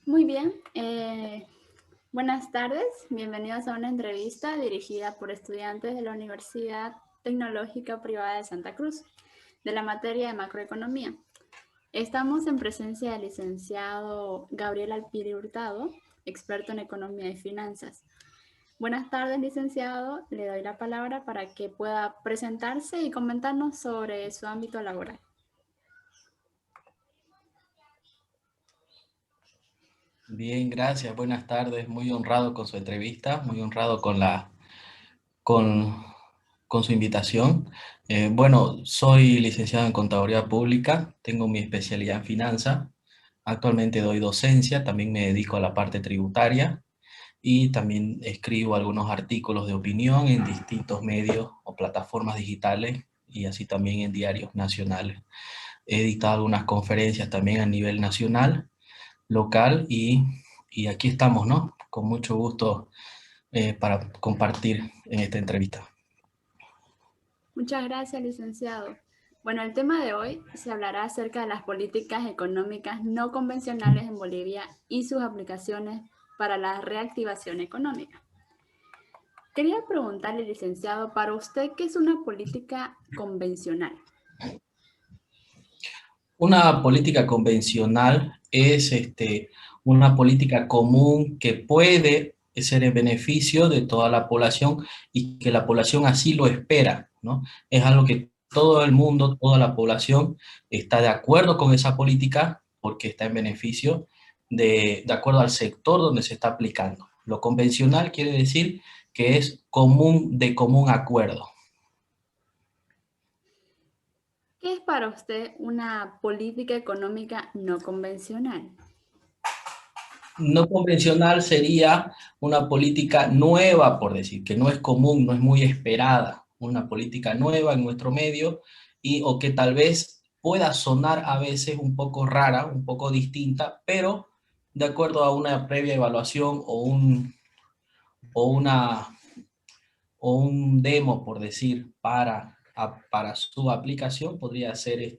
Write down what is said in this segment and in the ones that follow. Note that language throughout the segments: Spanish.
Muy bien. Buenas tardes. Bienvenidos a una entrevista dirigida por estudiantes de la Universidad Tecnológica Privada de Santa Cruz, de la materia de macroeconomía. Estamos en presencia del licenciado Gabriel Alpiri Hurtado, experto en economía y finanzas. Buenas tardes, licenciado. Le doy la palabra para que pueda presentarse y comentarnos sobre su ámbito laboral. Bien, gracias. Buenas tardes. Muy honrado con su entrevista, muy honrado con, con su invitación. Bueno, soy licenciado en Contaduría Pública, tengo mi especialidad en finanzas. Actualmente doy docencia, también me dedico a la parte tributaria y también escribo algunos artículos de opinión en distintos medios o plataformas digitales y así también en diarios nacionales. He dictado algunas conferencias también a nivel nacional, local y aquí estamos, ¿no? Con mucho gusto para compartir en esta entrevista. Muchas gracias, licenciado. Bueno, el tema de hoy se hablará acerca de las políticas económicas no convencionales en Bolivia y sus aplicaciones para la reactivación económica. Quería preguntarle, licenciado, para usted, ¿qué es una política convencional? Una política convencional es una política común que puede ser en beneficio de toda la población y que la población así lo espera, ¿no? Es algo que todo el mundo, toda la población está de acuerdo con esa política porque está en beneficio de acuerdo al sector donde se está aplicando. Lo convencional quiere decir que es común, de común acuerdo. ¿Qué es para usted una política económica no convencional? No convencional sería una política nueva, por decir, que no es común, no es muy esperada, una política nueva en nuestro medio o que tal vez pueda sonar a veces un poco rara, un poco distinta, pero de acuerdo a una previa evaluación o una, o un demo, por decir, para su aplicación, podría ser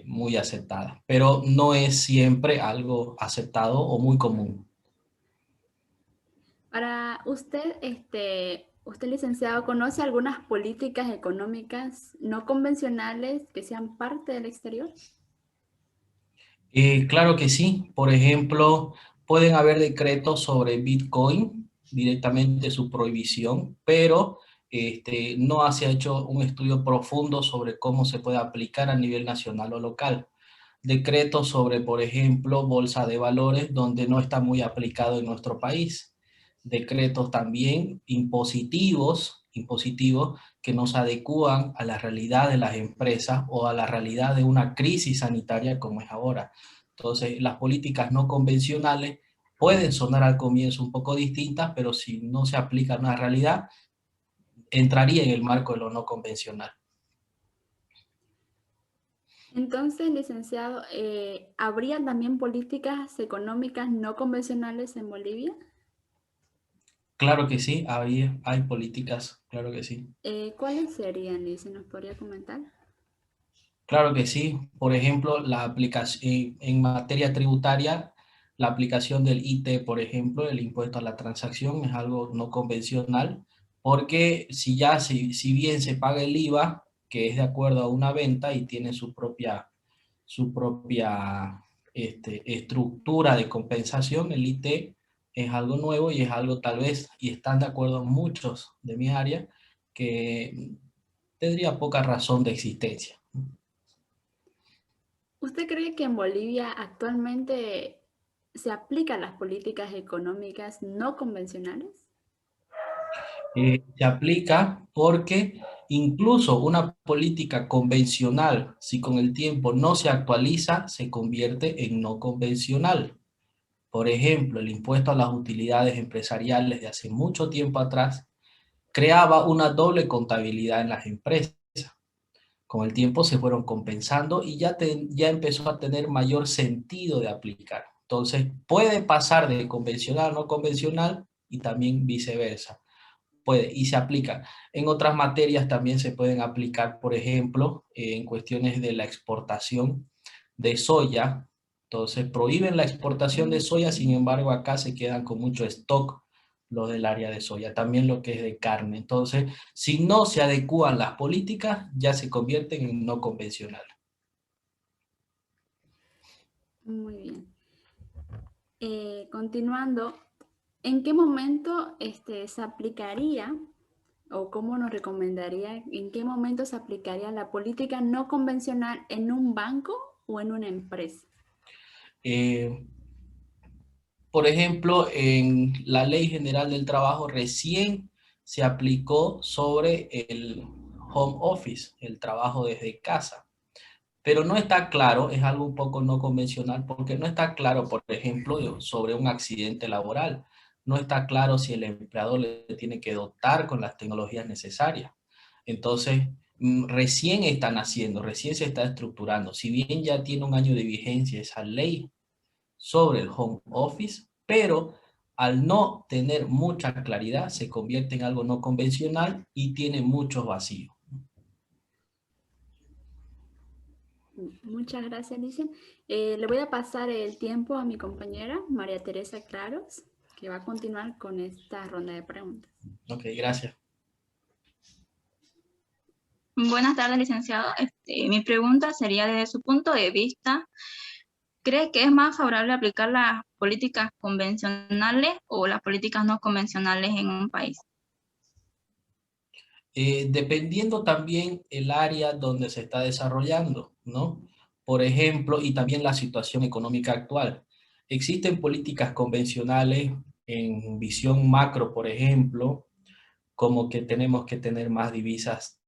muy aceptada, pero no es siempre algo aceptado o muy común. Para usted, usted, licenciado, ¿conoce algunas políticas económicas no convencionales que sean parte del exterior? Claro que sí. Por ejemplo, pueden haber decretos sobre Bitcoin, directamente su prohibición, pero no se ha hecho un estudio profundo sobre cómo se puede aplicar a nivel nacional o local. Decretos sobre, por ejemplo, bolsa de valores, donde no está muy aplicado en nuestro país. Decretos también impositivos que nos adecúan a la realidad de las empresas o a la realidad de una crisis sanitaria como es ahora. Entonces, las políticas no convencionales pueden sonar al comienzo un poco distintas, pero si no se aplican a una realidad, entraría en el marco de lo no convencional. Entonces, licenciado, ¿habría también políticas económicas no convencionales en Bolivia? Claro que sí, hay políticas, claro que sí. ¿Cuáles serían, y se nos podría comentar? Claro que sí. Por ejemplo, la aplicación en materia tributaria, la aplicación del IT, por ejemplo, el impuesto a la transacción, es algo no convencional, porque si bien se paga el IVA, que es de acuerdo a una venta y tiene su propia estructura de compensación, el IT es algo nuevo y es algo tal vez, y están de acuerdo muchos de mi área, que tendría poca razón de existencia. ¿Usted cree que en Bolivia actualmente se aplican las políticas económicas no convencionales? Se aplica porque incluso una política convencional, si con el tiempo no se actualiza, se convierte en no convencional. Por ejemplo, el impuesto a las utilidades empresariales de hace mucho tiempo atrás creaba una doble contabilidad en las empresas. Con el tiempo se fueron compensando y ya empezó a tener mayor sentido de aplicar. Entonces, puede pasar de convencional a no convencional y también viceversa. puede y se aplica. En otras materias también se pueden aplicar, por ejemplo, en cuestiones de la exportación de soya. Entonces prohíben la exportación de soya, sin embargo acá se quedan con mucho stock los del área de soya, también lo que es de carne. Entonces, si no se adecúan las políticas, ya se convierten en no convencional. Muy bien. Continuando, ¿en qué momento se aplicaría o cómo nos recomendaría, en qué momento se aplicaría la política no convencional en un banco o en una empresa? Por ejemplo, en la Ley General del Trabajo recién se aplicó sobre el home office, el trabajo desde casa. Pero no está claro, es algo un poco no convencional, porque no está claro, por ejemplo, sobre un accidente laboral. No está claro si el empleador le tiene que dotar con las tecnologías necesarias. Entonces, recién están haciendo, recién se está estructurando. Si bien ya tiene un año de vigencia esa ley sobre el home office, pero al no tener mucha claridad se convierte en algo no convencional y tiene muchos vacíos. Muchas gracias, Alicia. Le voy a pasar el tiempo a mi compañera María Teresa Claros, que va a continuar con esta ronda de preguntas. Ok, gracias. Buenas tardes, licenciado. Mi pregunta sería desde su punto de vista, ¿cree que es más favorable aplicar las políticas convencionales o las políticas no convencionales en un país? Dependiendo también el área donde se está desarrollando, ¿no? Por ejemplo, y también la situación económica actual. Existen políticas convencionales en visión macro, por ejemplo, como que tenemos que tener más divisas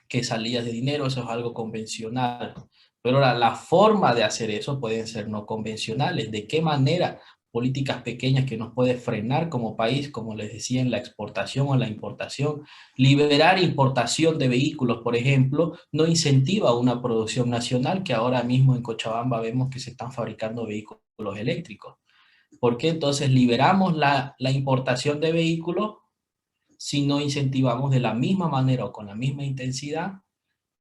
que salidas de dinero, eso es algo convencional. Pero ahora, la forma de hacer eso pueden ser no convencionales. ¿De qué manera? Políticas pequeñas que nos puede frenar como país, como les decía, en la exportación o la importación. Liberar importación de vehículos, por ejemplo, no incentiva una producción nacional, que ahora mismo en Cochabamba vemos que se están fabricando vehículos eléctricos. ¿Por qué entonces liberamos la importación de vehículos si no incentivamos de la misma manera o con la misma intensidad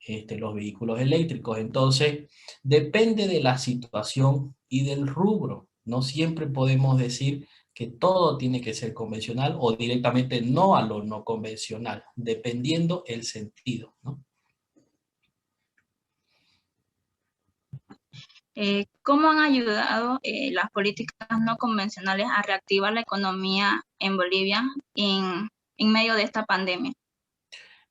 los vehículos eléctricos? Entonces, depende de la situación y del rubro. No siempre podemos decir que todo tiene que ser convencional o directamente no a lo no convencional, dependiendo el sentido, ¿no? ¿Cómo han ayudado las políticas no convencionales a reactivar la economía en Bolivia en medio de esta pandemia?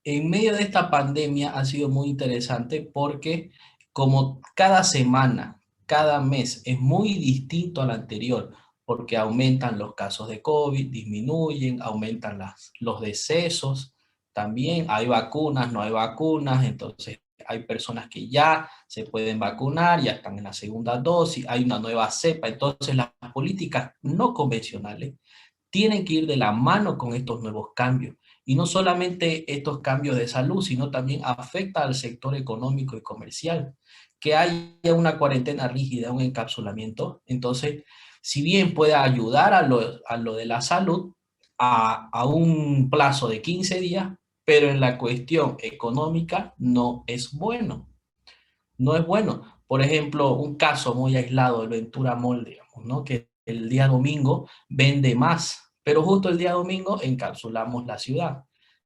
En medio de esta pandemia ha sido muy interesante porque como cada semana, cada mes es muy distinto al anterior, porque aumentan los casos de COVID, disminuyen, aumentan los decesos, también hay vacunas, no hay vacunas, entonces hay personas que ya se pueden vacunar, ya están en la segunda dosis, hay una nueva cepa, entonces las políticas no convencionales tienen que ir de la mano con estos nuevos cambios. Y no solamente estos cambios de salud, sino también afecta al sector económico y comercial. Que haya una cuarentena rígida, un encapsulamiento, entonces, si bien puede ayudar a lo de la salud a un plazo de 15 días, pero en la cuestión económica no es bueno. No es bueno. Por ejemplo, un caso muy aislado, el Ventura Mall, digamos, ¿no? Que el día domingo vende más, pero justo el día domingo encapsulamos la ciudad.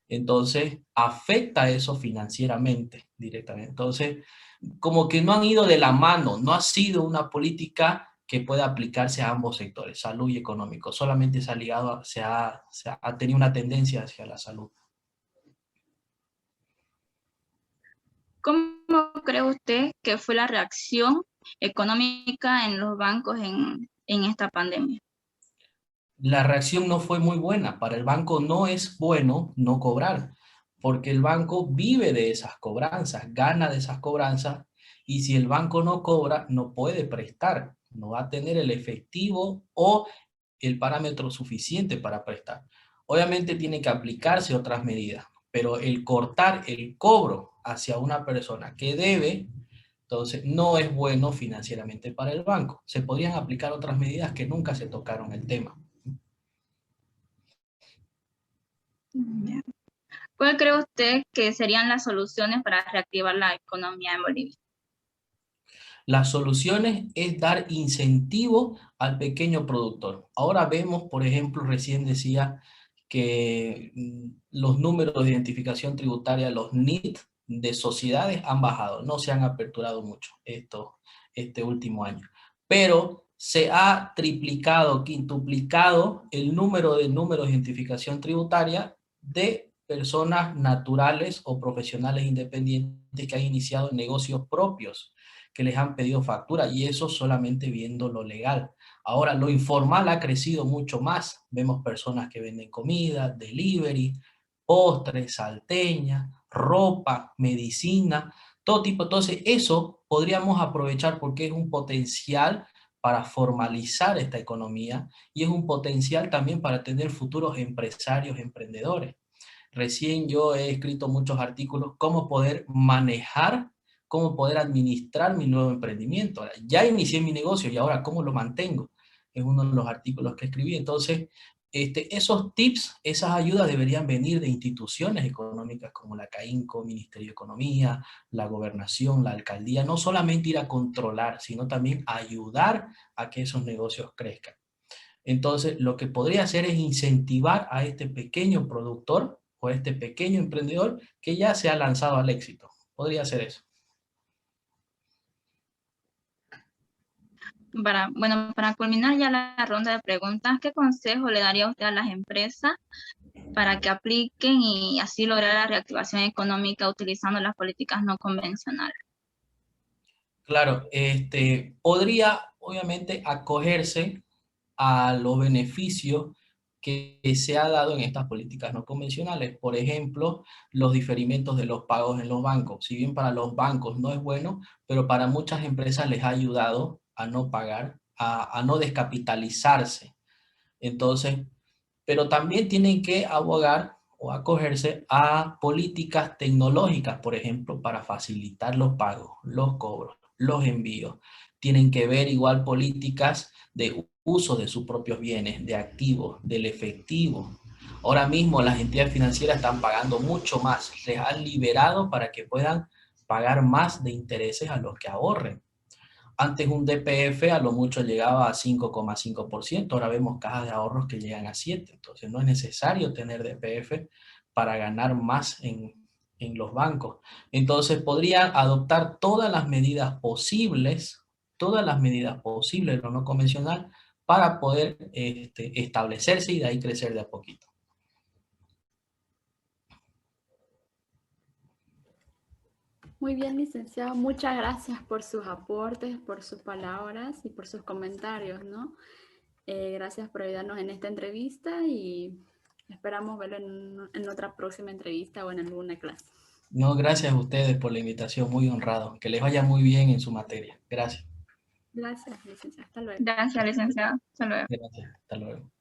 Entonces, afecta eso financieramente directamente. Entonces, como que no han ido de la mano, no ha sido una política que pueda aplicarse a ambos sectores, salud y económico. Solamente se ha ligado, ha tenido una tendencia hacia la salud. ¿Cómo cree usted que fue la reacción económica en los bancos en esta pandemia? La reacción no fue muy buena. Para el banco no es bueno no cobrar, porque el banco vive de esas cobranzas, gana de esas cobranzas, y si el banco no cobra, no puede prestar, no va a tener el efectivo o el parámetro suficiente para prestar. Obviamente tiene que aplicarse otras medidas, pero el cortar el cobro hacia una persona que debe, entonces no es bueno financieramente para el banco. Se podrían aplicar otras medidas que nunca se tocaron el tema. Ya. ¿Cuál cree usted que serían las soluciones para reactivar la economía en Bolivia? Las soluciones es dar incentivo al pequeño productor. Ahora vemos, por ejemplo, recién decía que los números de identificación tributaria, los NIT de sociedades han bajado, no se han aperturado mucho este último año. Pero se ha triplicado, quintuplicado el número de números de identificación tributaria de personas naturales o profesionales independientes que han iniciado negocios propios, que les han pedido factura, y eso solamente viendo lo legal. Ahora, lo informal ha crecido mucho más. Vemos personas que venden comida, delivery, postres, salteña, ropa, medicina, todo tipo. Entonces, eso podríamos aprovechar porque es un potencial para formalizar esta economía y es un potencial también para tener futuros empresarios, emprendedores. Recién yo he escrito muchos artículos cómo poder manejar, cómo poder administrar mi nuevo emprendimiento. Ahora, ya inicié mi negocio y ahora cómo lo mantengo. Es uno de los artículos que escribí. Entonces, esos tips, esas ayudas deberían venir de instituciones económicas como la CAINCO, Ministerio de Economía, la Gobernación, la Alcaldía. No solamente ir a controlar, sino también ayudar a que esos negocios crezcan. Entonces, lo que podría hacer es incentivar a este pequeño productor o a este pequeño emprendedor que ya se ha lanzado al éxito. Podría ser eso. Para culminar ya la ronda de preguntas, ¿qué consejo le daría usted a las empresas para que apliquen y así lograr la reactivación económica utilizando las políticas no convencionales? Claro, podría obviamente acogerse a los beneficios que se ha dado en estas políticas no convencionales. Por ejemplo, los diferimientos de los pagos en los bancos. Si bien para los bancos no es bueno, pero para muchas empresas les ha ayudado a no pagar, a no descapitalizarse. Entonces, pero también tienen que abogar o acogerse a políticas tecnológicas, por ejemplo, para facilitar los pagos, los cobros, los envíos. Tienen que ver igual políticas de uso de sus propios bienes, de activos, del efectivo. Ahora mismo las entidades financieras están pagando mucho más, les han liberado para que puedan pagar más de intereses a los que ahorren. Antes un DPF a lo mucho llegaba a 5,5%, ahora vemos cajas de ahorros que llegan a 7%, entonces no es necesario tener DPF para ganar más en los bancos. Entonces podrían adoptar todas las medidas posibles de lo no convencional para poder establecerse y de ahí crecer de a poquito. Muy bien, licenciado. Muchas gracias por sus aportes, por sus palabras y por sus comentarios, ¿no? Gracias por ayudarnos en esta entrevista y esperamos verlo en otra próxima entrevista o en alguna clase. No, gracias a ustedes por la invitación, muy honrado. Que les vaya muy bien en su materia. Gracias. Gracias, licenciado. Hasta luego. Gracias, licenciado. Hasta luego. Gracias. Hasta luego.